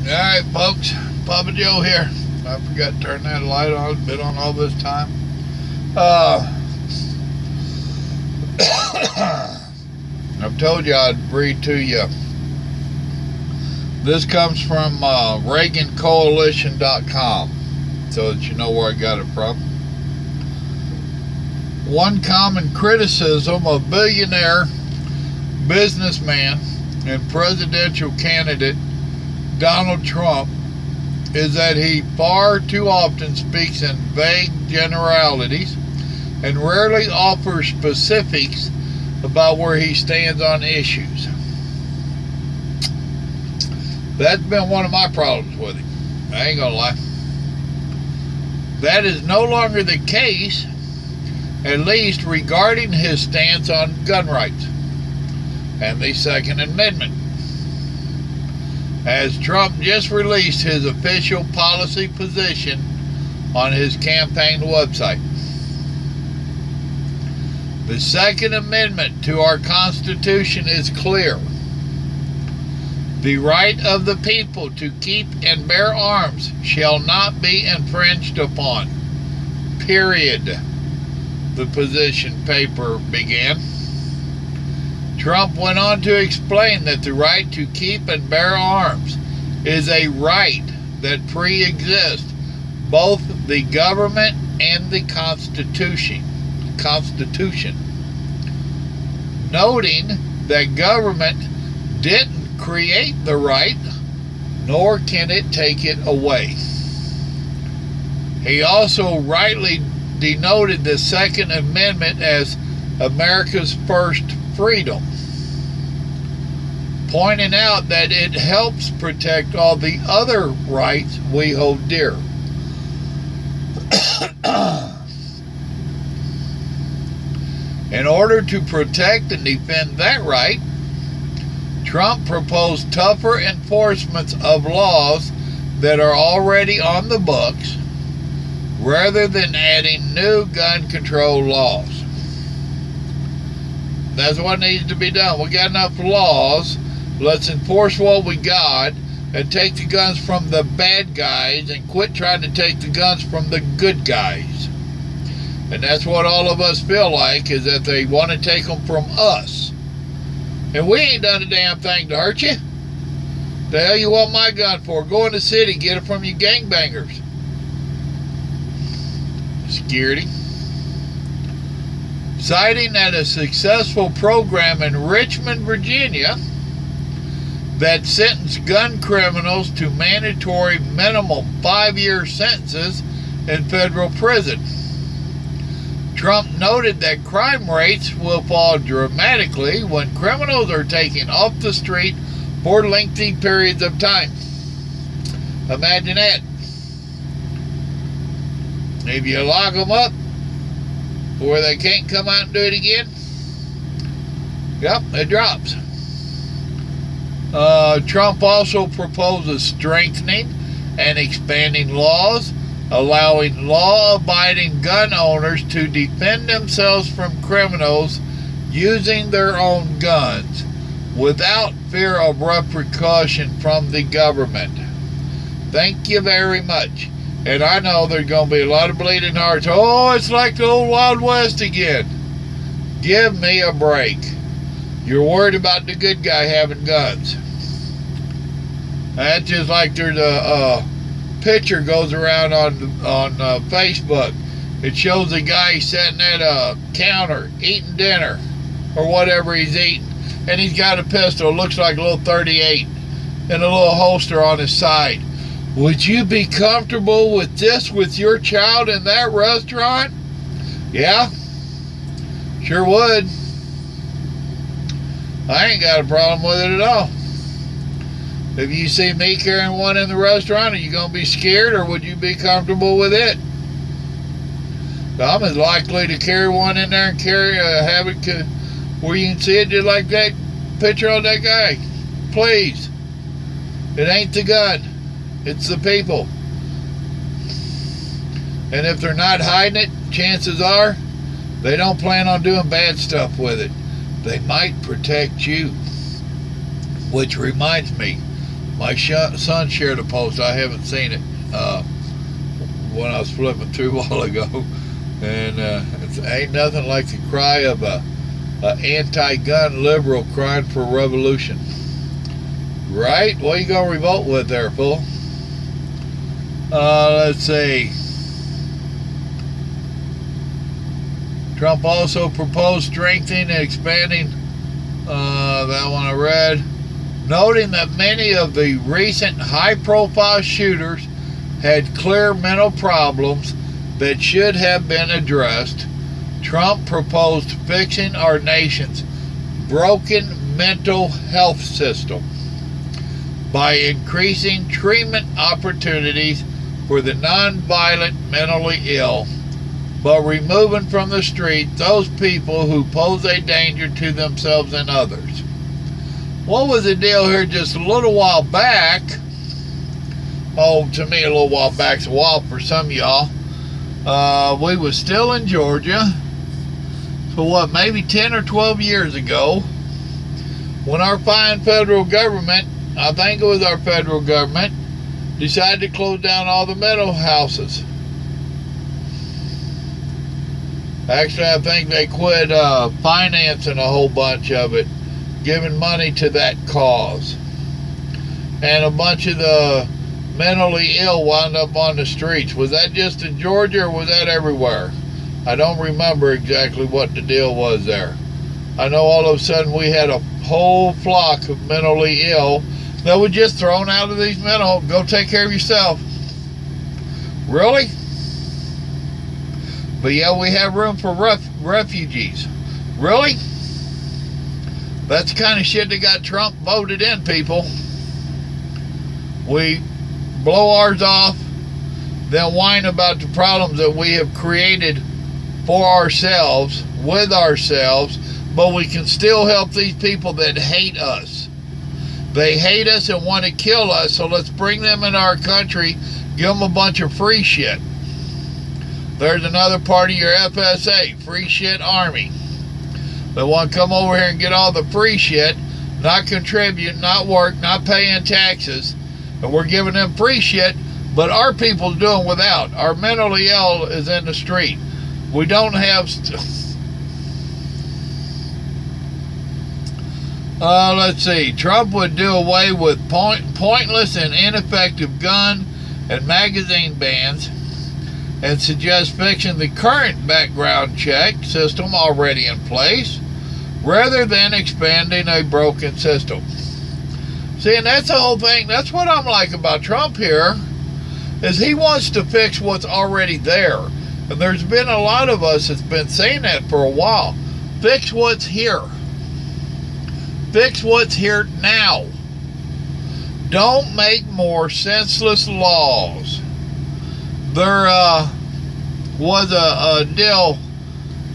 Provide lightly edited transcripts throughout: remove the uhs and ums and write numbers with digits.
Alright, folks, Papa Joe here. I forgot to turn that light on. It's been on all this time. I've told you I'd read to you. This comes from ReaganCoalition.com, so that you know where I got it from. One common criticism of billionaire businessman and presidential candidate Donald Trump is that he far too often speaks in vague generalities and rarely offers specifics about where he stands on issues. That's been one of my problems with him. I ain't gonna lie. That is no longer the case, at least regarding his stance on gun rights and the Second Amendment, as Trump just released his official policy position on his campaign website. The Second Amendment to our Constitution is clear. The right of the people to keep and bear arms shall not be infringed upon. Period. The position paper began. Trump went on to explain that the right to keep and bear arms is a right that pre-exists both the government and the Constitution, noting that government didn't create the right, nor can it take it away. He also rightly denoted the Second Amendment as America's first freedom, pointing out that it helps protect all the other rights we hold dear. In order to protect and defend that right, Trump proposed tougher enforcements of laws that are already on the books, rather than adding new gun control laws. That's what needs to be done. We got enough laws. Let's enforce what we got and take the guns from the bad guys and quit trying to take the guns from the good guys. And that's what all of us feel like, is that they want to take them from us. And we ain't done a damn thing to hurt you. The hell you want my gun for? Go in the city, get it from you gangbangers. Security. Citing that a successful program in Richmond, Virginia, that sentenced gun criminals to mandatory minimum 5-year sentences in federal prison. Trump noted that crime rates will fall dramatically when criminals are taken off the street for lengthy periods of time. Imagine that. If you lock them up where they can't come out and do it again, yep, it drops. Trump also proposes strengthening and expanding laws, allowing law-abiding gun owners to defend themselves from criminals using their own guns without fear of repercussion from the government. Thank you very much. And I know there's going to be a lot of bleeding hearts. Oh, it's like the old Wild West again. Give me a break. You're worried about the good guy having guns. That's just like there's a picture goes around on Facebook. It shows a guy sitting at a counter eating dinner or whatever he's eating, and he's got a pistol. It looks like a little 38 and a little holster on his side. Would you be comfortable with this with your child in that restaurant? Yeah, sure would. I ain't got a problem with it at all. If you see me carrying one in the restaurant, are you going to be scared, or would you be comfortable with it? I'm as likely to carry one in there and have it where you can see it just like that picture of that guy. Please. It ain't the gun. It's the people. And if they're not hiding it, chances are they don't plan on doing bad stuff with it. They might protect you. Which reminds me, My son shared a post. I haven't seen it when I was flipping through a while ago. And it ain't nothing like the cry of a anti-gun liberal crying for revolution. Right? What you gonna revolt with there, fool? Let's see. Trump also proposed strengthening and expanding, that one I read, noting that many of the recent high-profile shooters had clear mental problems that should have been addressed. Trump proposed fixing our nation's broken mental health system by increasing treatment opportunities for the nonviolent mentally ill, but removing from the street those people who pose a danger to themselves and others. What was the deal here just a little while back? Oh, to me a little while back's a while for some of y'all. We was still in Georgia. So what, maybe 10 or 12 years ago, when our fine federal government, I think it was our federal government, decided to close down all the mental houses. Actually, I think they quit financing a whole bunch of it, giving money to that cause. And a bunch of the mentally ill wound up on the streets. Was that just in Georgia or was that everywhere? I don't remember exactly what the deal was there. I know all of a sudden we had a whole flock of mentally ill that were just thrown out of these mental, go take care of yourself. Really? But yeah, we have room for refugees. Really? That's the kind of shit that got Trump voted in, people. We blow ours off, then whine about the problems that we have created for ourselves, with ourselves, but we can still help these people that hate us. They hate us and want to kill us, so let's bring them in our country, give them a bunch of free shit. There's another part of your FSA, free shit army. They want to come over here and get all the free shit, not contribute, not work, not paying taxes, and we're giving them free shit, but our people's doing without. Our mentally ill is in the street. We don't have... let's see. Trump would do away with pointless and ineffective gun and magazine bans and suggest fixing the current background check system already in place rather than expanding a broken system. See, and that's the whole thing. That's what I'm like about Trump here, is he wants to fix what's already there. And there's been a lot of us that's been saying that for a while. Fix what's here. Fix what's here now. Don't make more senseless laws. There was a deal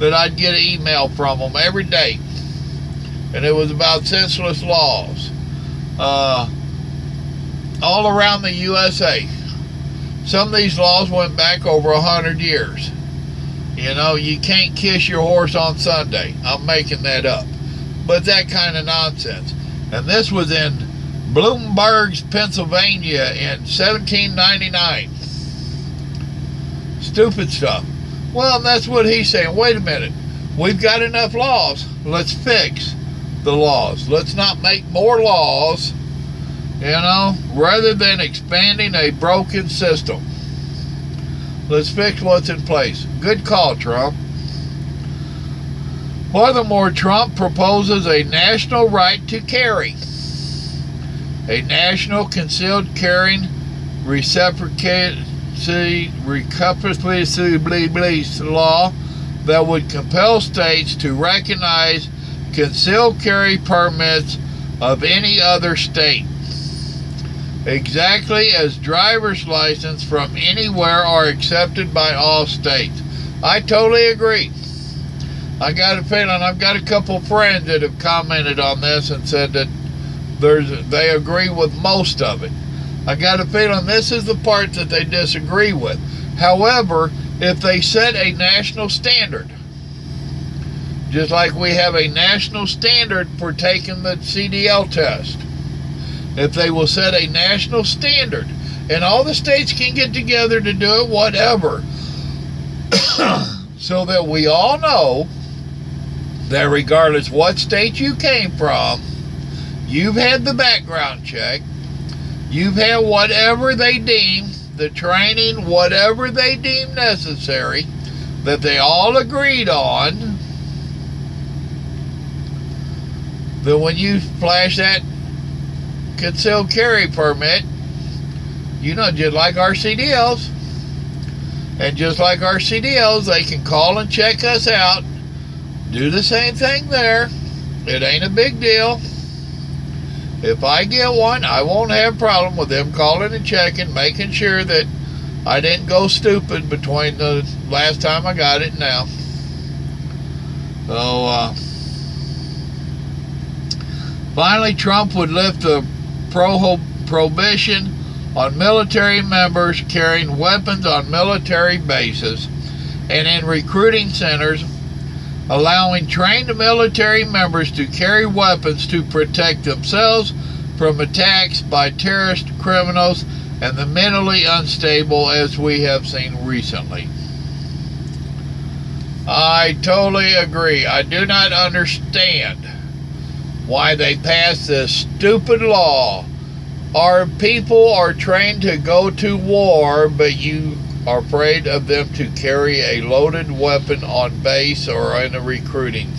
that I'd get an email from them every day. And it was about senseless laws. All around the USA. Some of these laws went back over 100 years. You know, you can't kiss your horse on Sunday. I'm making that up. But that kind of nonsense. And this was in Bloomsburg, Pennsylvania in 1799. Stupid stuff. Well, that's what he's saying. Wait a minute. We've got enough laws. Let's fix the laws. Let's not make more laws, you know, rather than expanding a broken system. Let's fix what's in place. Good call, Trump. Furthermore, Trump proposes a national right to carry. A national concealed carrying reciprocity law that would compel states to recognize concealed carry permits of any other state, exactly as driver's license from anywhere are accepted by all states. I totally agree. I got a feeling, I've got a couple friends that have commented on this and said that they agree with most of it. I got a feeling this is the part that they disagree with. However, if they set a national standard, just like we have a national standard for taking the CDL test, if they will set a national standard, and all the states can get together to do it, whatever, so that we all know that regardless what state you came from, you've had the background check, you've had whatever they deem, the training, whatever they deem necessary, that they all agreed on, that when you flash that concealed carry permit, you know, just like our CDLs, and just like our CDLs, they can call and check us out, do the same thing there. It ain't a big deal. If I get one, I won't have a problem with them calling and checking, making sure that I didn't go stupid between the last time I got it and now. So, finally, Trump would lift the prohibition on military members carrying weapons on military bases and in recruiting centers, allowing trained military members to carry weapons to protect themselves from attacks by terrorist criminals and the mentally unstable, as we have seen recently. I totally agree. I do not understand why they passed this stupid law. Our people are trained to go to war, but you are afraid of them to carry a loaded weapon on base or in a recruiting.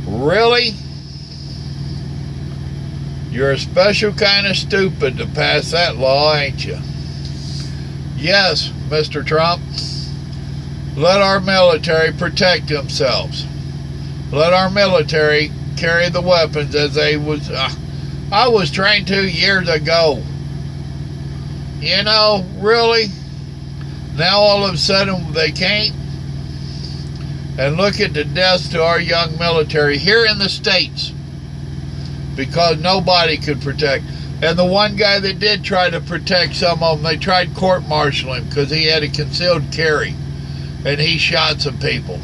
Really? You're a special kind of stupid to pass that law, ain't you? Yes, Mr. Trump. Let our military protect themselves. Let our military carry the weapons as they was. I was trained 2 years ago. You know, really? Now all of a sudden they can't? And look at the deaths to our young military here in the States, because nobody could protect. And the one guy that did try to protect some of them, they tried court-martialing him because he had a concealed carry and he shot some people,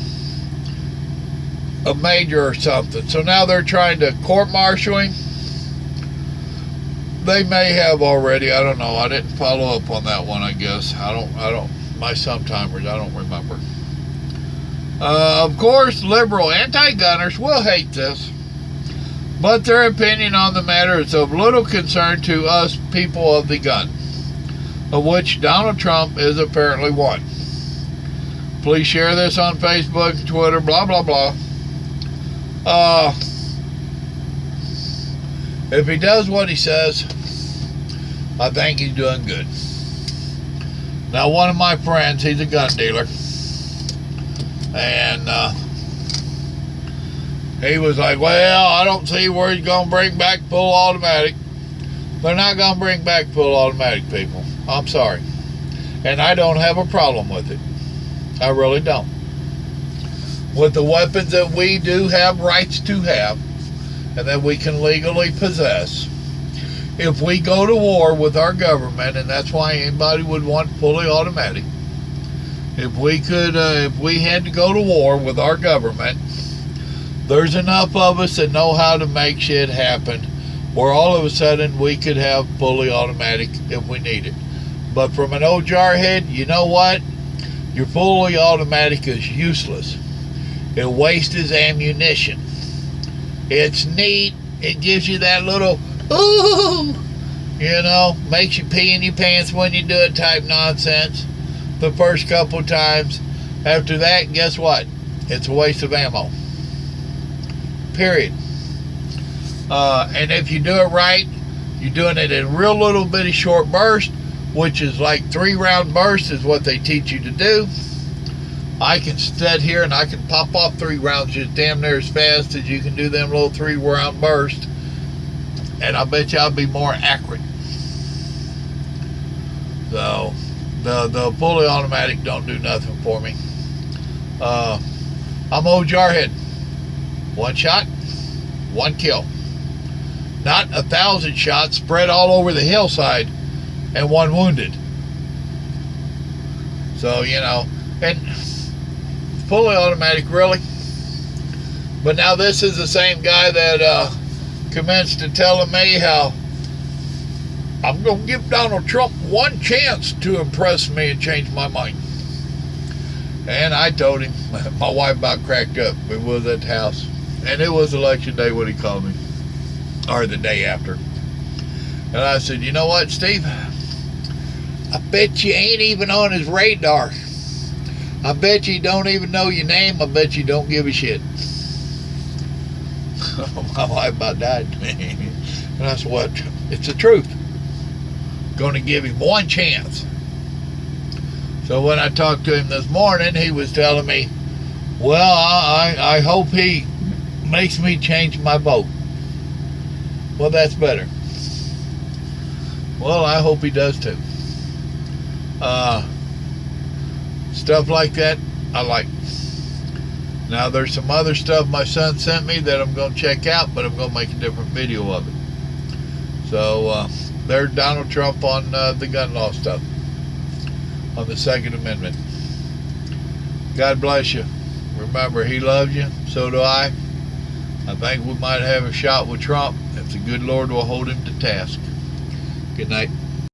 a major or something. So now they're trying to court-martial him. They may have already. I don't know. I didn't follow up on that one, I guess. I don't. My sometimers, I don't remember. Of course, liberal anti-gunners will hate this, but their opinion on the matter is of little concern to us people of the gun, of which Donald Trump is apparently one. Please share this on Facebook, Twitter, blah, blah, blah. If he does what he says, I think he's doing good. Now, one of my friends, he's a gun dealer, and he was like, well, I don't see where he's going to bring back full automatic. They're not going to bring back full automatic, people. I'm sorry. And I don't have a problem with it. I really don't. With the weapons that we do have rights to have, and that we can legally possess, if we go to war with our government, and that's why anybody would want fully automatic, if we had to go to war with our government, there's enough of us that know how to make shit happen where all of a sudden we could have fully automatic if we need it. But from an old jarhead, you know what? Your fully automatic is useless. It wastes ammunition. It's neat. It gives you that little, ooh, you know, makes you pee in your pants when you do it type nonsense the first couple times. After that, guess what? It's a waste of ammo. Period. And if you do it right, you're doing it in real little bitty short bursts, which is like 3-round bursts is what they teach you to do. I can sit here and I can pop off 3 rounds just damn near as fast as you can do them little 3-round bursts. And I bet you I'll be more accurate. So, the fully automatic don't do nothing for me. I'm old jarhead. 1 shot, 1 kill. Not 1,000 shots spread all over the hillside and 1 wounded. So, you know, and fully automatic, really? But now this is the same guy that commenced to telling me how I'm going to give Donald Trump one chance to impress me and change my mind. And I told him, my wife about cracked up. We was at the house. And it was election day when he called me. Or the day after. And I said, you know what, Steve? I bet you ain't even on his radar. I bet you don't even know your name. I bet you don't give a shit. My wife about died. And that's what? It's the truth. Going to give him one chance. So when I talked to him this morning, he was telling me, well, I hope he makes me change my vote. Well, that's better. Well, I hope he does too. Stuff like that, I like. Now, there's some other stuff my son sent me that I'm going to check out, but I'm going to make a different video of it. So, there's Donald Trump on the gun law stuff, on the Second Amendment. God bless you. Remember, he loves you, so do I. I think we might have a shot with Trump if the good Lord will hold him to task. Good night.